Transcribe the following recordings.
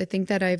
I think that I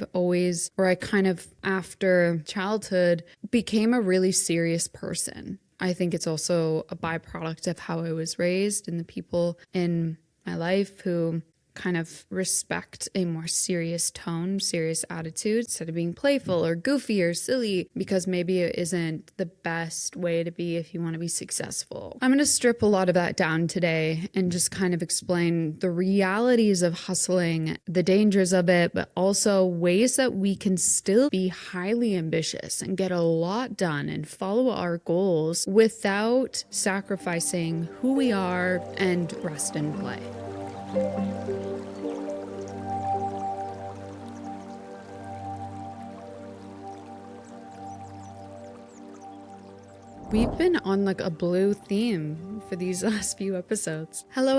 kind of, after childhood, became a really serious person. I think it's also a byproduct of how I was raised and the people in my life who kind of respect a more serious tone, serious attitude instead of being playful or goofy or silly, because maybe it isn't the best way to be if you want to be successful. I'm going to strip a lot of that down today and just kind of explain the realities of hustling, the dangers of it, but also ways that we can still be highly ambitious and get a lot done and follow our goals without sacrificing who we are and rest and play. We've been on like a blue theme for these last few episodes. Hello,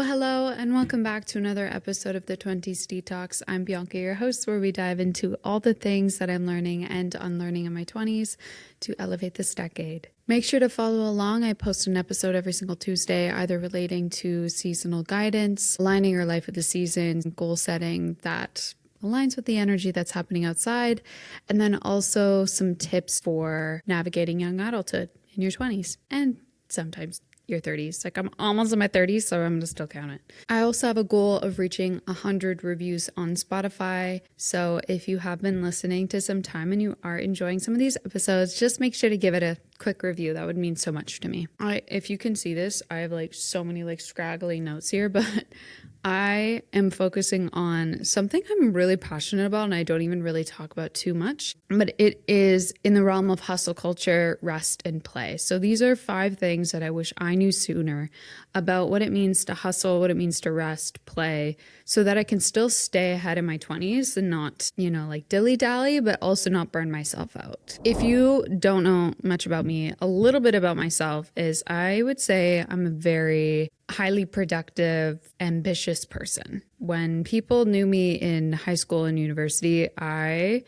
and welcome back to another episode of the 20s Detox. I'm Bianca, your host, where we dive into all the things that I'm learning and unlearning in my 20s to elevate this decade. Make sure to follow along. I post an episode every single Tuesday, either relating to seasonal guidance, aligning your life with the seasons, goal setting that aligns with the energy that's happening outside, and then also some tips for navigating young adulthood in your 20s and sometimes your 30s. Like, I'm almost in my 30s, so I'm going to still count it. I also have a goal of reaching 100 reviews on Spotify. So if you have been listening to some time and you are enjoying some of these episodes, just make sure to give it a quick review. That would mean so much to me. If you can see this, I have like so many like scraggly notes here, but I am focusing on something I'm really passionate about and I don't even really talk about too much, but it is in the realm of hustle culture, rest, and play. So these are 5 things that I wish I knew sooner about what it means to hustle, what it means to rest, play, so that I can still stay ahead in my 20s and not, like dilly-dally, but also not burn myself out. If you don't know much about me, a little bit about myself is I would say I'm a very highly productive, ambitious person. When people knew me in high school and university, I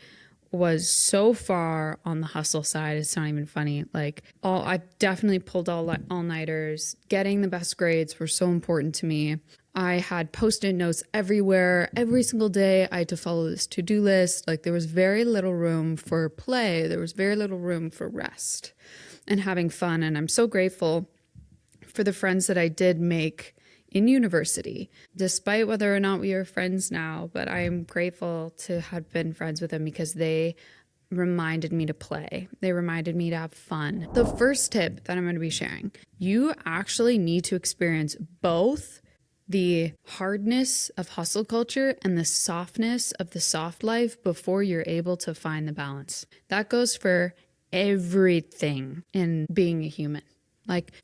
was so far on the hustle side. It's not even funny. I definitely pulled all-nighters. Getting the best grades were so important to me. I had Post-it notes everywhere. Every single day I had to follow this to-do list. There was very little room for play. There was very little room for rest and having fun. And I'm so grateful for the friends that I did make in university, despite whether or not we are friends now. But I am grateful to have been friends with them because they reminded me to play. They reminded me to have fun. The first tip that I'm going to be sharing, you actually need to experience both the hardness of hustle culture and the softness of the soft life before you're able to find the balance. That goes for everything in being a human.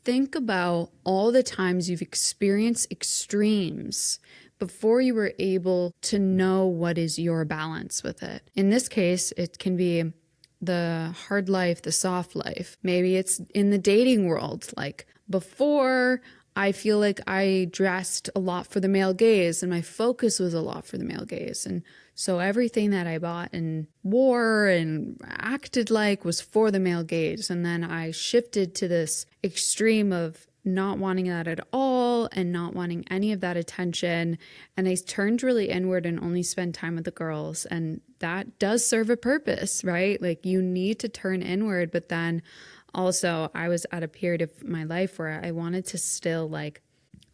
Think about all the times you've experienced extremes before you were able to know what is your balance with it. In this case, it can be the hard life, the soft life. Maybe it's in the dating world. Before, I feel like I dressed a lot for the male gaze and my focus was a lot for the male gaze. And so everything that I bought and wore and acted like was for the male gaze. And then I shifted to this extreme of not wanting that at all and not wanting any of that attention. And I turned really inward and only spent time with the girls. And that does serve a purpose, right? You need to turn inward, but then also, I was at a period of my life where I wanted to still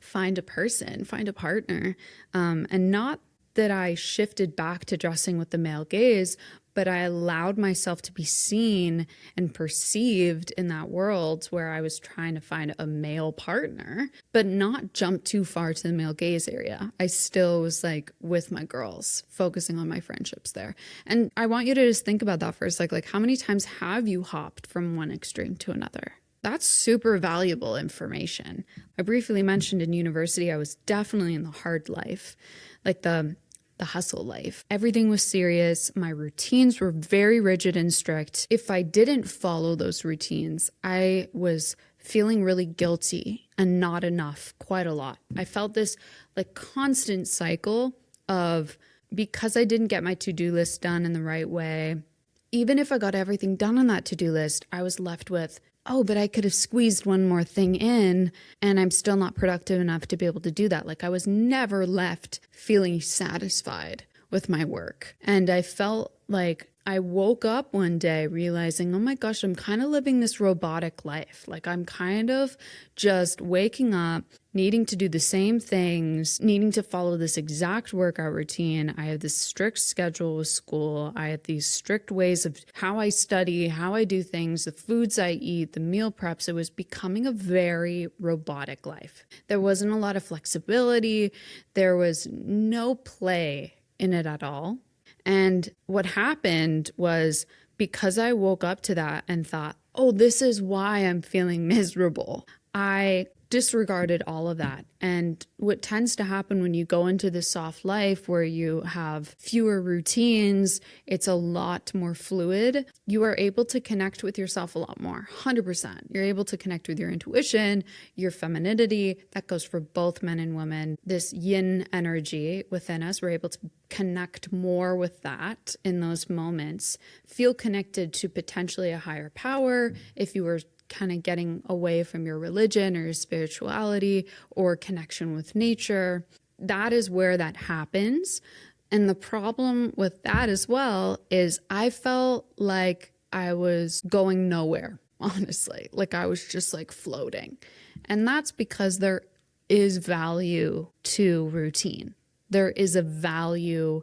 find a person, find a partner, and not that I shifted back to dressing with the male gaze, but I allowed myself to be seen and perceived in that world where I was trying to find a male partner, but not jump too far to the male gaze area. I still was with my girls, focusing on my friendships there. And I want you to just think about that for a sec. How many times have you hopped from one extreme to another? That's super valuable information. I briefly mentioned in university, I was definitely in the hard life, the hustle life. Everything was serious. My routines were very rigid and strict. If I didn't follow those routines, I was feeling really guilty and not enough quite a lot. I felt this constant cycle of, because I didn't get my to-do list done in the right way, even if I got everything done on that to-do list, I was left with, oh, but I could have squeezed one more thing in and I'm still not productive enough to be able to do that. I was never left feeling satisfied with my work. And I felt like I woke up one day realizing, oh my gosh, I'm kind of living this robotic life. Like I'm kind of just waking up, needing to do the same things, needing to follow this exact workout routine. I have this strict schedule with school. I have these strict ways of how I study, how I do things, the foods I eat, the meal preps. It was becoming a very robotic life. There wasn't a lot of flexibility. There was no play in it at all. And what happened was, because I woke up to that and thought, oh, this is why I'm feeling miserable, I disregarded all of that. And what tends to happen when you go into this soft life where you have fewer routines, it's a lot more fluid. You are able to connect with yourself a lot more, 100%. You're able to connect with your intuition, your femininity. That goes for both men and women. This yin energy within us, we're able to connect more with that in those moments. Feel connected to potentially a higher power if you were kind of getting away from your religion or your spirituality or connection with nature. That is where that happens. And the problem with that as well is I felt like I was going nowhere, honestly. Like I was just like floating. And that's because there is value to routine. There is a value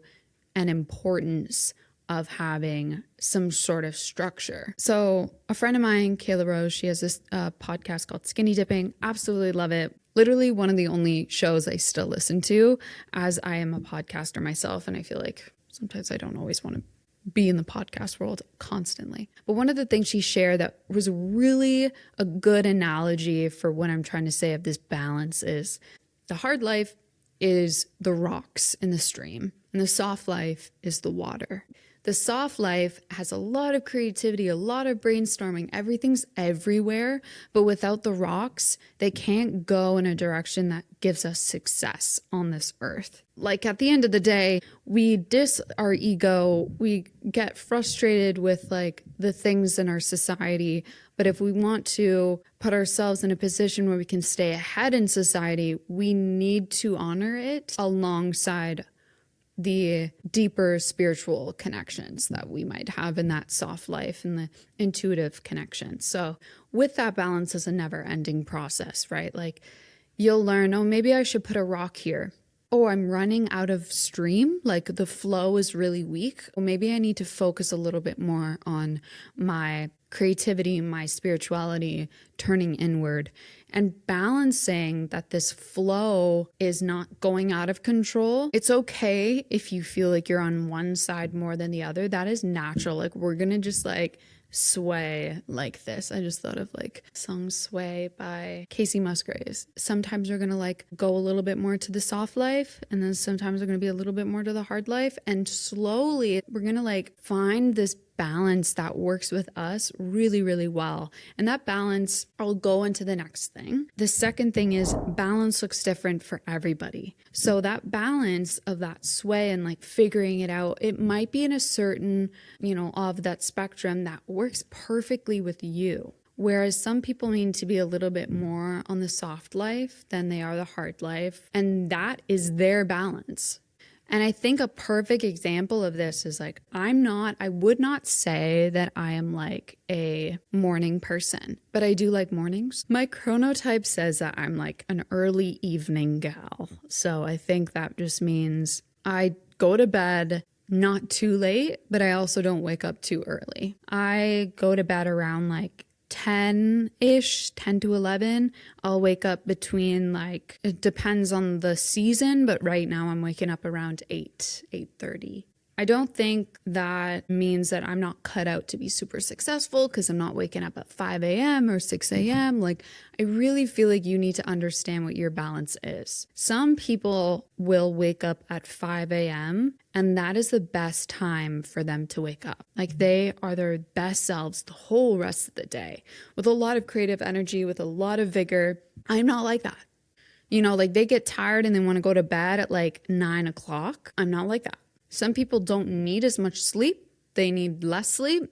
and importance of having some sort of structure. So a friend of mine, Kayla Rose, she has this podcast called Skinny Dipping. Absolutely love it. Literally one of the only shows I still listen to, as I am a podcaster myself. And I feel like sometimes I don't always want to be in the podcast world constantly. But one of the things she shared that was really a good analogy for what I'm trying to say of this balance is the hard life is the rocks in the stream, and the soft life is the water. The soft life has a lot of creativity, a lot of brainstorming. Everything's everywhere, but without the rocks, they can't go in a direction that gives us success on this earth. Like at the end of the day, we diss our ego, we get frustrated with like the things in our society. But if we want to put ourselves in a position where we can stay ahead in society, we need to honor it alongside the deeper spiritual connections that we might have in that soft life and the intuitive connection. So with that balance is a never ending process, right? Like you'll learn, oh, maybe I should put a rock here. Oh, I'm running out of stream. Like the flow is really weak. Well, maybe I need to focus a little bit more on my creativity, my spirituality, turning inward, and balancing that this flow is not going out of control. It's okay if you feel like you're on one side more than the other. That is natural. Like we're going to just like sway like this. I just thought of like song Sway by Casey Musgraves. Sometimes we're going to like go a little bit more to the soft life, and then sometimes we're going to be a little bit more to the hard life, and slowly we're going to like find this balance that works with us really, really well. And that balance, I'll go into the next thing. The second thing is balance looks different for everybody. So that balance of that sway and like figuring it out, it might be in a certain, of that spectrum that works perfectly with you. Whereas some people need to be a little bit more on the soft life than they are the hard life. And that is their balance. And I think a perfect example of this is like, I would not say that I am like a morning person, but I do like mornings. My chronotype says that I'm like an early evening gal. So I think that just means I go to bed not too late, but I also don't wake up too early. I go to bed around like 10-ish, 10 to 11. I'll wake up between like, it depends on the season, but right now I'm waking up around 8:30. I don't think that means that I'm not cut out to be super successful because I'm not waking up at 5 a.m. or 6 a.m. Like, I really feel like you need to understand what your balance is. Some people will wake up at 5 a.m. and that is the best time for them to wake up. Like, they are their best selves the whole rest of the day with a lot of creative energy, with a lot of vigor. I'm not like that. Like they get tired and they want to go to bed at like 9 o'clock. I'm not like that. Some people don't need as much sleep. They need less sleep.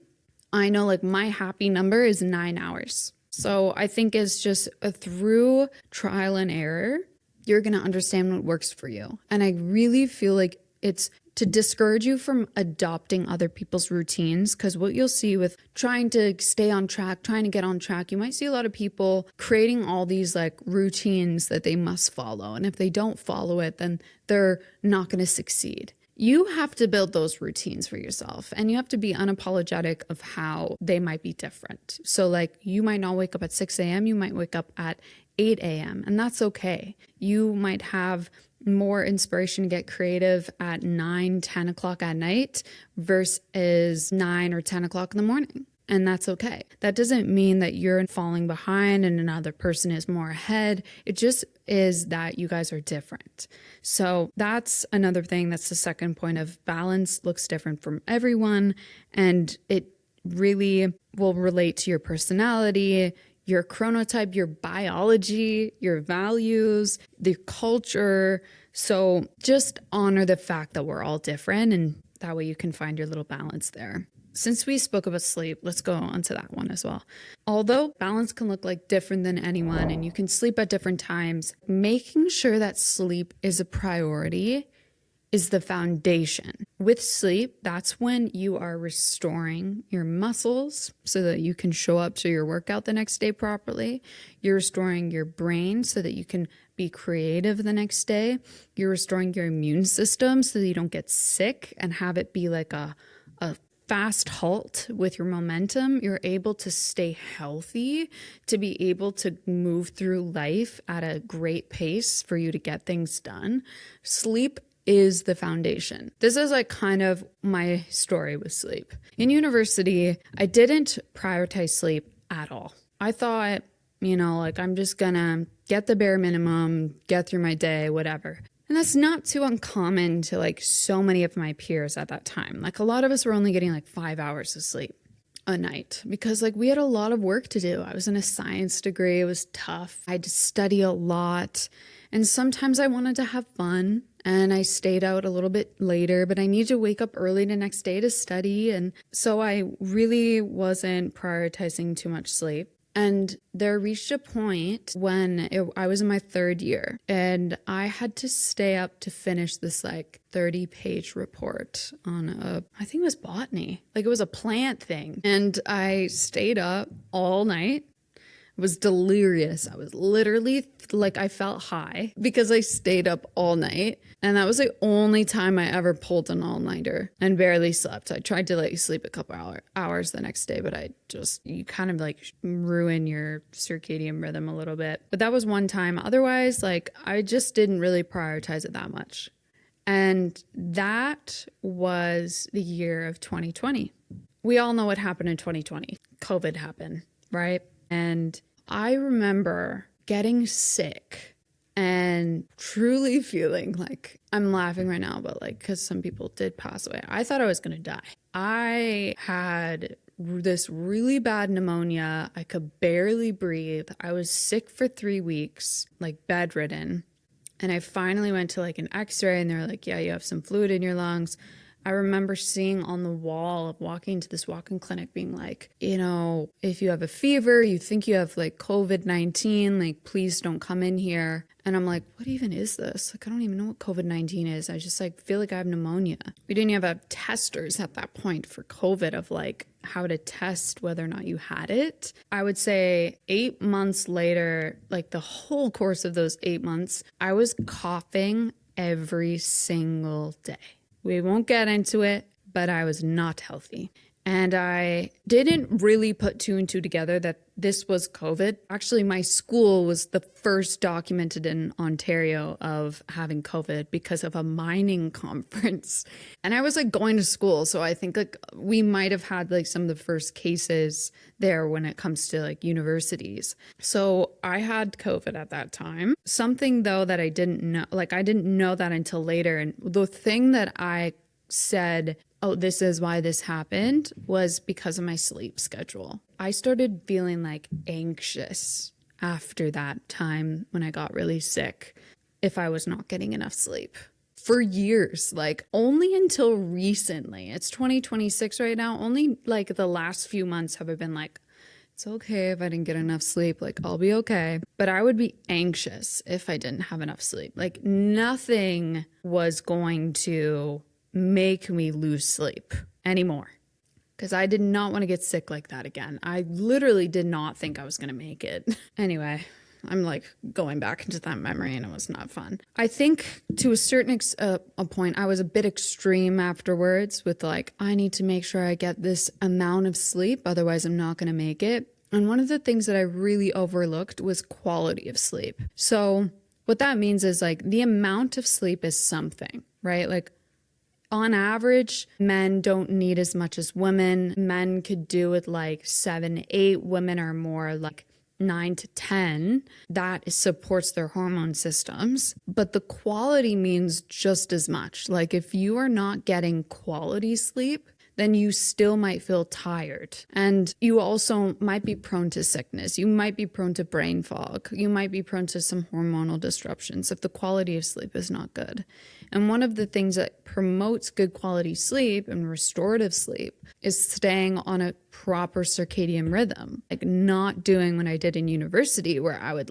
I know like my happy number is 9 hours. So I think it's just through trial and error, you're going to understand what works for you. And I really feel like it's to discourage you from adopting other people's routines. Because what you'll see with trying to stay on track, trying to get on track, you might see a lot of people creating all these like routines that they must follow. And if they don't follow it, then they're not going to succeed. You have to build those routines for yourself, and you have to be unapologetic of how they might be different. So like you might not wake up at 6 a.m., you might wake up at 8 a.m., and that's okay. You might have more inspiration to get creative at 9, 10 o'clock at night versus 9 or 10 o'clock in the morning. And that's okay. That doesn't mean that you're falling behind and another person is more ahead. It just is that you guys are different. So that's another thing. That's the second point of balance looks different from everyone. And it really will relate to your personality, your chronotype, your biology, your values, the culture. So just honor the fact that we're all different, and that way you can find your little balance there. Since we spoke about sleep, let's go on to that one as well. Although balance can look like different than anyone and you can sleep at different times, making sure that sleep is a priority is the foundation. With sleep, that's when you are restoring your muscles so that you can show up to your workout the next day properly. You're restoring your brain so that you can be creative the next day. You're restoring your immune system so that you don't get sick and have it be like a fast halt with your momentum. You're able to stay healthy, to be able to move through life at a great pace for you to get things done. Sleep is the foundation. This is like kind of my story with sleep. In university, I didn't prioritize sleep at all. I thought, like I'm just gonna get the bare minimum, get through my day, whatever. And that's not too uncommon to like so many of my peers at that time. Like a lot of us were only getting like 5 hours of sleep a night because like we had a lot of work to do. I was in a science degree. It was tough. I had to study a lot. And sometimes I wanted to have fun and I stayed out a little bit later, but I needed to wake up early the next day to study. And so I really wasn't prioritizing too much sleep. And there reached a point when I was in my third year and I had to stay up to finish this like 30-page report on I think it was botany. Like it was a plant thing. And I stayed up all night. It was delirious. I was literally like, I felt high because I stayed up all night. And that was the only time I ever pulled an all-nighter and barely slept. I tried to like sleep a couple hours the next day, but you kind of like ruin your circadian rhythm a little bit. But that was one time. Otherwise, like I just didn't really prioritize it that much. And that was the year of 2020. We all know what happened in 2020. COVID happened, right? And I remember getting sick and truly feeling like, I'm laughing right now, but like, because some people did pass away. I thought I was going to die. I had this really bad pneumonia. I could barely breathe. I was sick for 3 weeks, like bedridden. And I finally went to like an x-ray and they were like, yeah, you have some fluid in your lungs. I remember seeing on the wall of walking to this walk-in clinic being like, if you have a fever, you think you have like COVID-19, like please don't come in here. And I'm like, what even is this? Like, I don't even know what COVID-19 is. I just like feel like I have pneumonia. We didn't even have testers at that point for COVID of like how to test whether or not you had it. I would say 8 months later, like the whole course of those 8 months, I was coughing every single day. We won't get into it, but I was not healthy. And I didn't really put 2 and 2 together that this was COVID. Actually, my school was the first documented in Ontario of having COVID because of a mining conference. And I was like going to school. So I think like we might have had like some of the first cases there when it comes to like universities. So I had COVID at that time. Something though that I didn't know, like I didn't know that until later. And the thing that I said, oh, this is why this happened, was because of my sleep schedule. I started feeling like anxious after that time when I got really sick if I was not getting enough sleep. For years, like only until recently, it's 2026 right now, only like the last few months have I been like, it's okay if I didn't get enough sleep, like I'll be okay. But I would be anxious if I didn't have enough sleep. Like nothing was going to make me lose sleep anymore. Because I did not want to get sick like that again. I literally did not think I was going to make it. Anyway, I'm like going back into that memory and it was not fun. I think to a certain a point, I was a bit extreme afterwards with like, I need to make sure I get this amount of sleep. Otherwise, I'm not going to make it. And one of the things that I really overlooked was quality of sleep. So what that means is like the amount of sleep is something, right? Like on average, men don't need as much as women. Men could do with like 7, 8. Women are more like 9 to 10. That supports their hormone systems. But the quality means just as much. Like if you are not getting quality sleep, then you still might feel tired. And you also might be prone to sickness. You might be prone to brain fog. You might be prone to some hormonal disruptions if the quality of sleep is not good. And one of the things that promotes good quality sleep and restorative sleep is staying on a proper circadian rhythm. Like not doing what I did in university where I would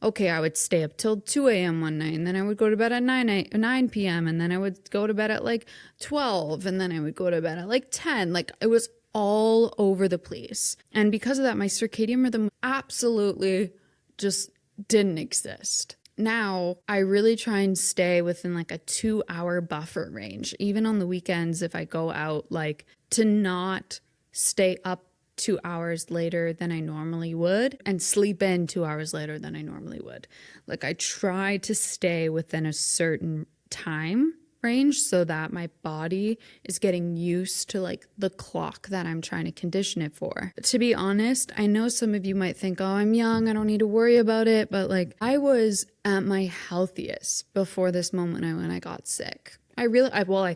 I would stay up till 2 a.m. one night and then I would go to bed at 9 p.m. and then I would go to bed at like 12 and then I would go to bed at like 10. Like it was all over the place. And because of that, my circadian rhythm absolutely just didn't exist. Now, I really try and stay within like a 2-hour buffer range, even on the weekends if I go out, like to not stay up 2 hours later than I normally would and sleep in 2 hours later than I normally would. Like I try to stay within a certain time range so that my body is getting used to like the clock that I'm trying to condition it for. To be honest, I know some of you might think, oh, I'm young, I don't need to worry about it. But like I was at my healthiest before this moment when I got sick. I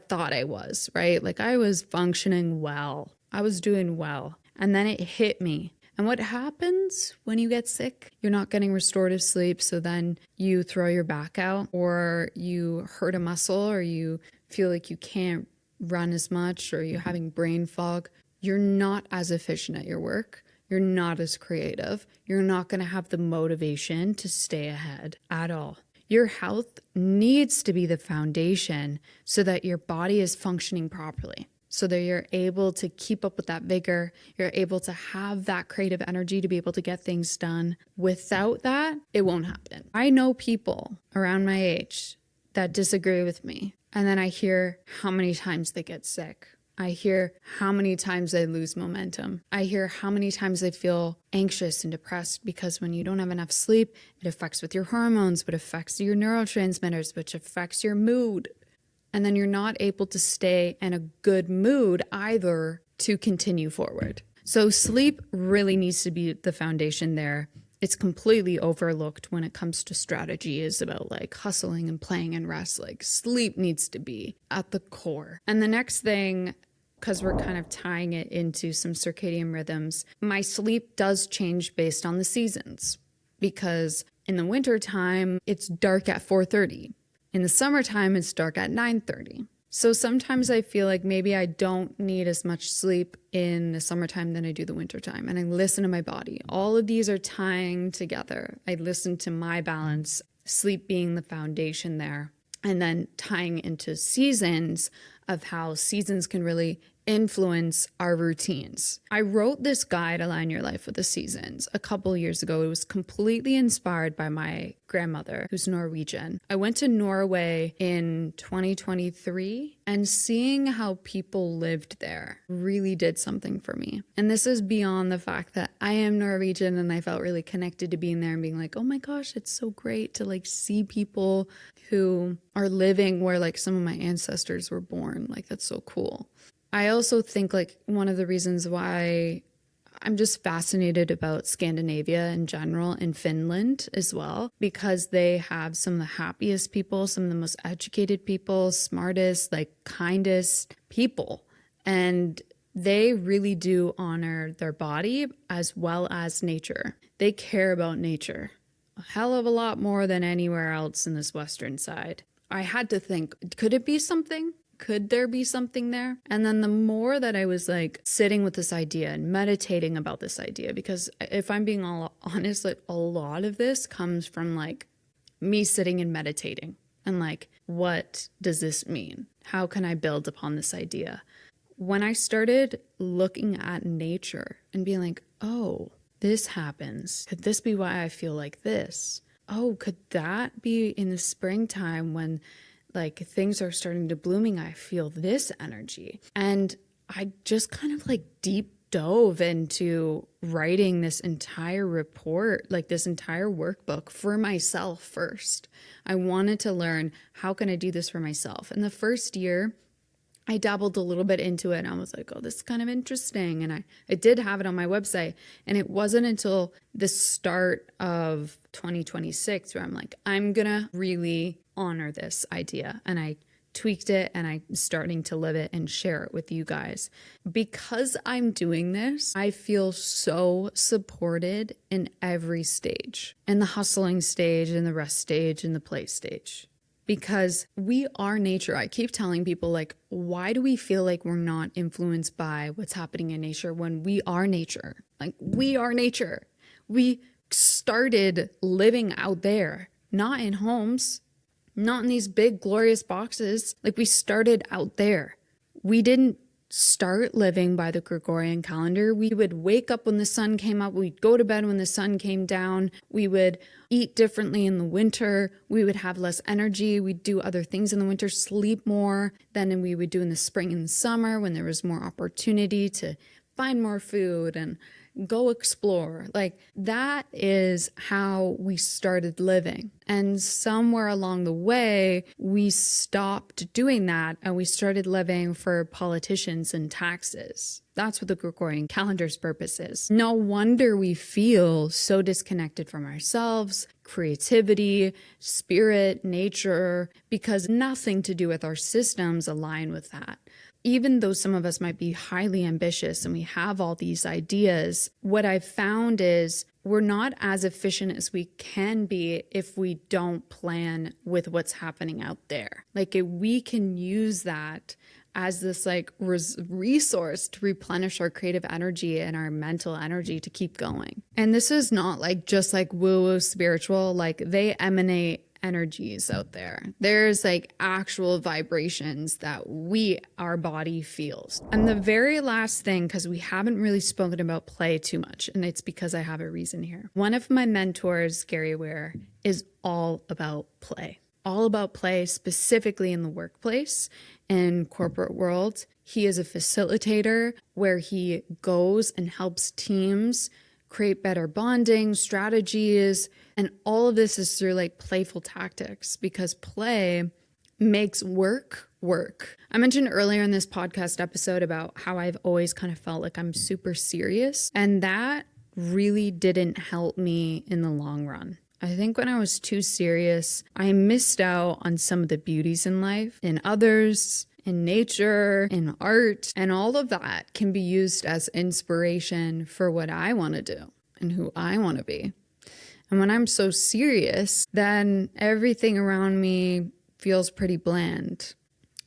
thought I was, right? Like I was functioning well. I was doing well. And then it hit me. And what happens when you get sick? You're not getting restorative sleep, so then you throw your back out or you hurt a muscle or you feel like you can't run as much or you're having brain fog. You're not as efficient at your work. You're not as creative. You're not going to have the motivation to stay ahead at all. Your health needs to be the foundation so that your body is functioning properly. So that you're able to keep up with that vigor, you're able to have that creative energy to be able to get things done. Without that, it won't happen. I know people around my age that disagree with me. And then I hear how many times they get sick. I hear how many times they lose momentum. I hear how many times they feel anxious and depressed because when you don't have enough sleep, it affects with your hormones, but affects your neurotransmitters, which affects your mood. And then you're not able to stay in a good mood either to continue forward. So sleep really needs to be the foundation there. It's completely overlooked when it comes to strategy is about like hustling and playing and rest. Like sleep needs to be at the core. And the next thing, because we're kind of tying it into some circadian rhythms, my sleep does change based on the seasons. Because in the wintertime, it's dark at 4:30. In the summertime, it's dark at 9:30. So sometimes I feel like maybe I don't need as much sleep in the summertime than I do the wintertime. And I listen to my body. All of these are tying together. I listen to my balance, sleep being the foundation there, and then tying into seasons of how seasons can really influence our routines. I wrote this guide, Align Your Life with the Seasons, a couple years ago. It was completely inspired by my grandmother, who's Norwegian. I went to Norway in 2023, and seeing how people lived there really did something for me. And this is beyond the fact that I am Norwegian and I felt really connected to being there and being like, oh my gosh, it's so great to like see people who are living where like some of my ancestors were born. Like that's so cool. I also think like one of the reasons why I'm just fascinated about Scandinavia in general and Finland as well, because they have some of the happiest people, some of the most educated people, smartest, like kindest people. And they really do honor their body as well as nature. They care about nature a hell of a lot more than anywhere else in this Western side. I had to think, could it be something? Could there be something there? And then the more that I was like sitting with this idea and meditating about this idea, because if I'm being all honest, like a lot of this comes from like me sitting and meditating and like, what does this mean? How can I build upon this idea? When I started looking at nature and being like, oh, this happens. Could this be why I feel like this? Oh, could that be in the springtime when like things are starting to blooming? I feel this energy. And I just kind of like deep dove into writing this entire report, like this entire workbook for myself first. I wanted to learn, how can I do this for myself? And the first year, I dabbled a little bit into it and I was like, oh, this is kind of interesting. And I did have it on my website. And it wasn't until the start of 2026 where I'm like, I'm going to really honor this idea. And I tweaked it and I'm starting to live it and share it with you guys. Because I'm doing this, I feel so supported in every stage, in the hustling stage, in the rest stage, in the play stage. Because we are nature. I keep telling people, like, why do we feel like we're not influenced by what's happening in nature when we are nature? Like, we are nature. We started living out there, not in homes, not in these big glorious boxes. Like, we started out there. We didn't start living by the Gregorian calendar. We would wake up when the sun came up. We'd go to bed when the sun came down. We would eat differently in the winter. We would have less energy. We'd do other things in the winter, sleep more than we would do in the spring and summer when there was more opportunity to find more food and go explore. Like, that is how we started living. And somewhere along the way, we stopped doing that and we started living for politicians and taxes. That's what the Gregorian calendar's purpose is. No wonder we feel so disconnected from ourselves, creativity, spirit, nature, because nothing to do with our systems align with that. Even though some of us might be highly ambitious and we have all these ideas, what I've found is we're not as efficient as we can be if we don't plan with what's happening out there. Like, we can use that as this like resource to replenish our creative energy and our mental energy to keep going. And this is not like just like woo-woo spiritual, like they emanate energies out there. There's like actual vibrations that our body feels. And the very last thing, because we haven't really spoken about play too much, and it's because I have a reason here. One of my mentors, Gary Ware, is all about play. All about play, specifically in the workplace and corporate world. He is a facilitator where he goes and helps teams create better bonding strategies. And all of this is through like playful tactics, because play makes work work. I mentioned earlier in this podcast episode about how I've always kind of felt like I'm super serious, and that really didn't help me in the long run. I think when I was too serious, I missed out on some of the beauties in life, in others, in nature, in art, and all of that can be used as inspiration for what I want to do and who I want to be. And when I'm so serious, then everything around me feels pretty bland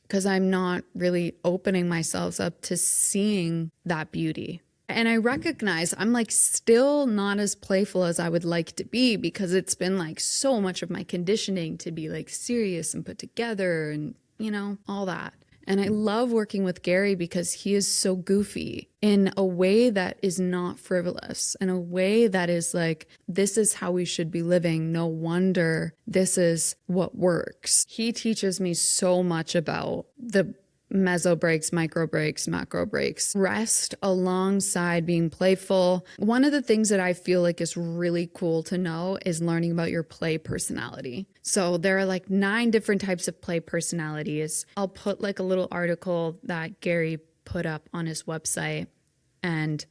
because I'm not really opening myself up to seeing that beauty. And I recognize I'm like still not as playful as I would like to be, because it's been like so much of my conditioning to be like serious and put together and, you know, all that. And I love working with Gary because he is so goofy in a way that is not frivolous, in a way that is like, this is how we should be living. No wonder this is what works. He teaches me so much about the meso breaks, micro breaks, macro breaks, rest alongside being playful. One of the things that I feel like is really cool to know is learning about your play personality. So there are like 9 different types of play personalities. I'll put like a little article that Gary put up on his website. And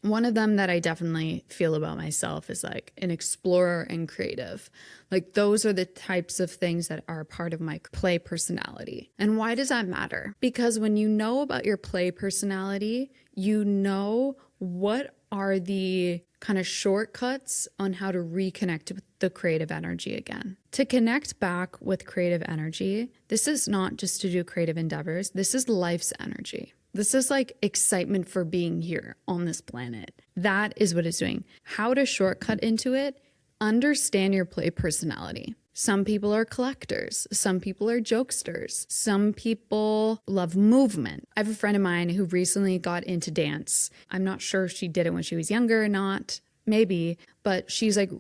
one of them that I definitely feel about myself is like an explorer and creative. Like those are the types of things that are part of my play personality. And why does that matter? Because when you know about your play personality, you know what are the kind of shortcuts on how to reconnect with the creative energy again. To connect back with creative energy, this is not just to do creative endeavors. This is life's energy. This is like excitement for being here on this planet. That is what it's doing. How to shortcut into it, understand your play personality. Some people are collectors. Some people are jokesters. Some people love movement. I have a friend of mine who recently got into dance. I'm not sure if she did it when she was younger or not, maybe, but she's like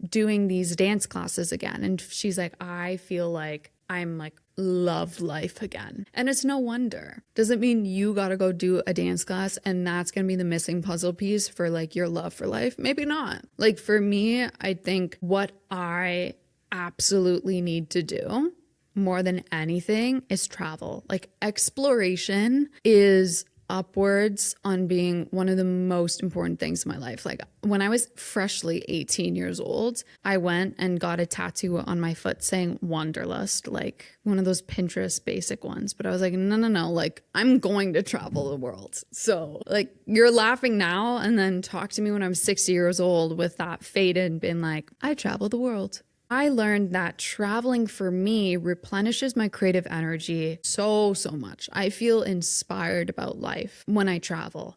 doing these dance classes again. And she's like, I feel like I'm like love life again. And it's no wonder. Doesn't mean you got to go do a dance class and that's going to be the missing puzzle piece for like your love for life. Maybe not. Like for me, I think what I absolutely need to do more than anything is travel. Like exploration is upwards on being one of the most important things in my life. Like when I was freshly 18 years old, I went and got a tattoo on my foot saying Wanderlust, like one of those Pinterest basic ones. But I was like, no, like I'm going to travel the world. So like you're laughing now and then talk to me when I'm 60 years old with that faded being like, I travel the world. I learned that traveling for me replenishes my creative energy so much. I feel inspired about life when I travel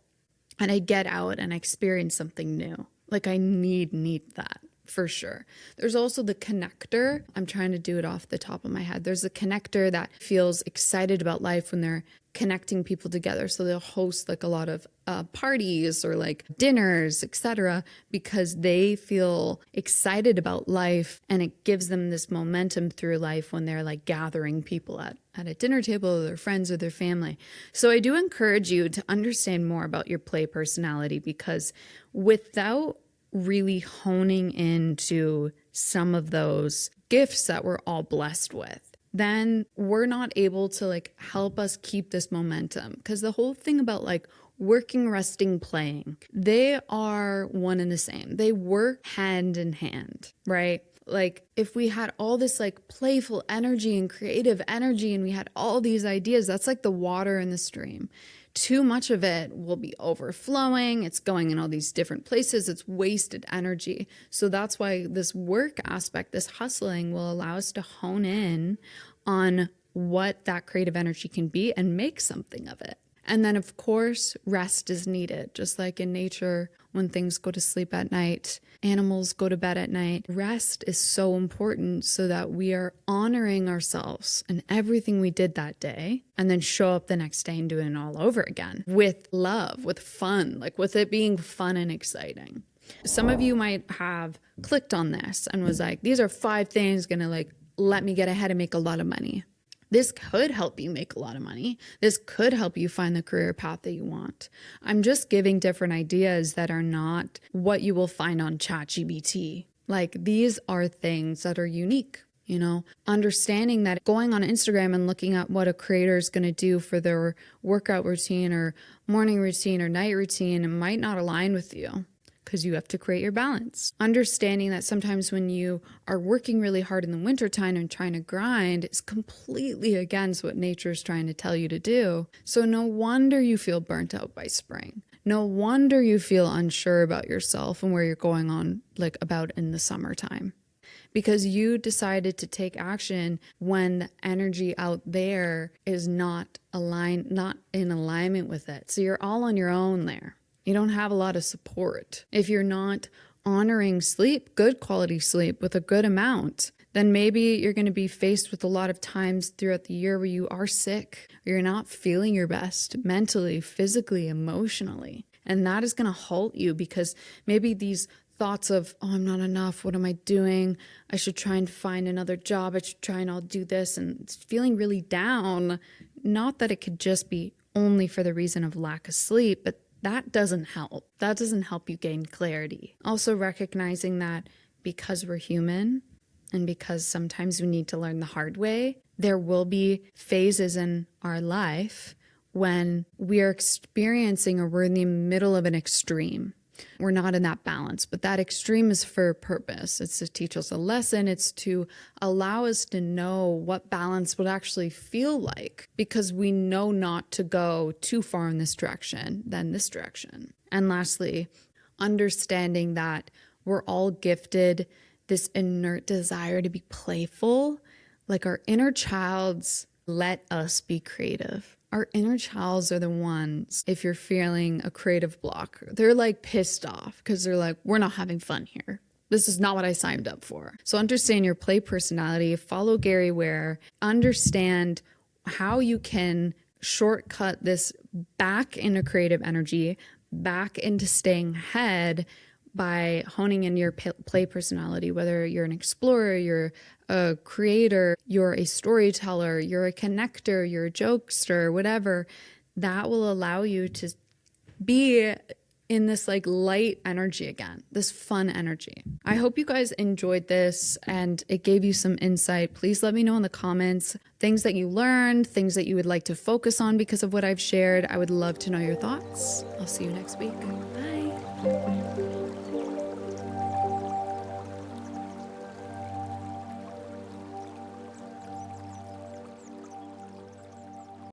and I get out and I experience something new. Like I need that for sure. There's also the connector. I'm trying to do it off the top of my head. There's a connector that feels excited about life when they're connecting people together. So they'll host like a lot of parties or like dinners, etc., because they feel excited about life and it gives them this momentum through life when they're like gathering people at a dinner table or their friends or their family. So I do encourage you to understand more about your play personality, because without really honing into some of those gifts that we're all blessed with, then we're not able to like help us keep this momentum. Because the whole thing about like working, resting, playing, they are one and the same. They work hand in hand, right? Like if we had all this like playful energy and creative energy and we had all these ideas, that's like the water in the stream. Too much of it will be overflowing. It's going in all these different places. It's wasted energy. So that's why this work aspect, this hustling, will allow us to hone in on what that creative energy can be and make something of it. And then, of course, rest is needed. Just like in nature, when things go to sleep at night, animals go to bed at night. Rest is so important so that we are honoring ourselves and everything we did that day, and then show up the next day and do it all over again with love, with fun, like with it being fun and exciting. Some of you might have clicked on this and was like, these are 5 things gonna like let me get ahead and make a lot of money. This could help you make a lot of money. This could help you find the career path that you want. I'm just giving different ideas that are not what you will find on ChatGPT. Like these are things that are unique, you know, understanding that going on Instagram and looking at what a creator is going to do for their workout routine or morning routine or night routine, it might not align with you, because you have to create your balance. Understanding that sometimes when you are working really hard in the wintertime and trying to grind, it's completely against what nature is trying to tell you to do. So no wonder you feel burnt out by spring. No wonder you feel unsure about yourself and where you're going on like about in the summertime. Because you decided to take action when the energy out there is not aligned, not in alignment with it. So you're all on your own there. You don't have a lot of support. If you're not honoring sleep, good quality sleep with a good amount, then maybe you're going to be faced with a lot of times throughout the year where you are sick, or you're not feeling your best mentally, physically, emotionally. And that is going to halt you, because maybe these thoughts of, oh, I'm not enough. What am I doing? I should try and find another job. I should try and I'll do this. And it's feeling really down. Not that it could just be only for the reason of lack of sleep, but that doesn't help. That doesn't help you gain clarity. Also recognizing that because we're human and because sometimes we need to learn the hard way, there will be phases in our life when we are experiencing or we're in the middle of an extreme. We're not in that balance, but that extreme is for a purpose. It's to teach us a lesson. It's to allow us to know what balance would actually feel like, because we know not to go too far in this direction than this direction. And lastly, understanding that we're all gifted this innate desire to be playful, like our inner childs let us be creative. Our inner childs are the ones, if you're feeling a creative block, they're like pissed off because they're like, we're not having fun here. This is not what I signed up for. So understand your play personality, follow Gary Ware, understand how you can shortcut this back into creative energy, back into staying ahead by honing in your play personality, whether you're an explorer, you're a creator, you're a storyteller, you're a connector, you're a jokester, whatever. That will allow you to be in this like light energy again, this fun energy. I hope you guys enjoyed this and it gave you some insight. Please let me know in the comments things that you learned, things that you would like to focus on because of what I've shared. I would love to know your thoughts. I'll see you next week. Bye.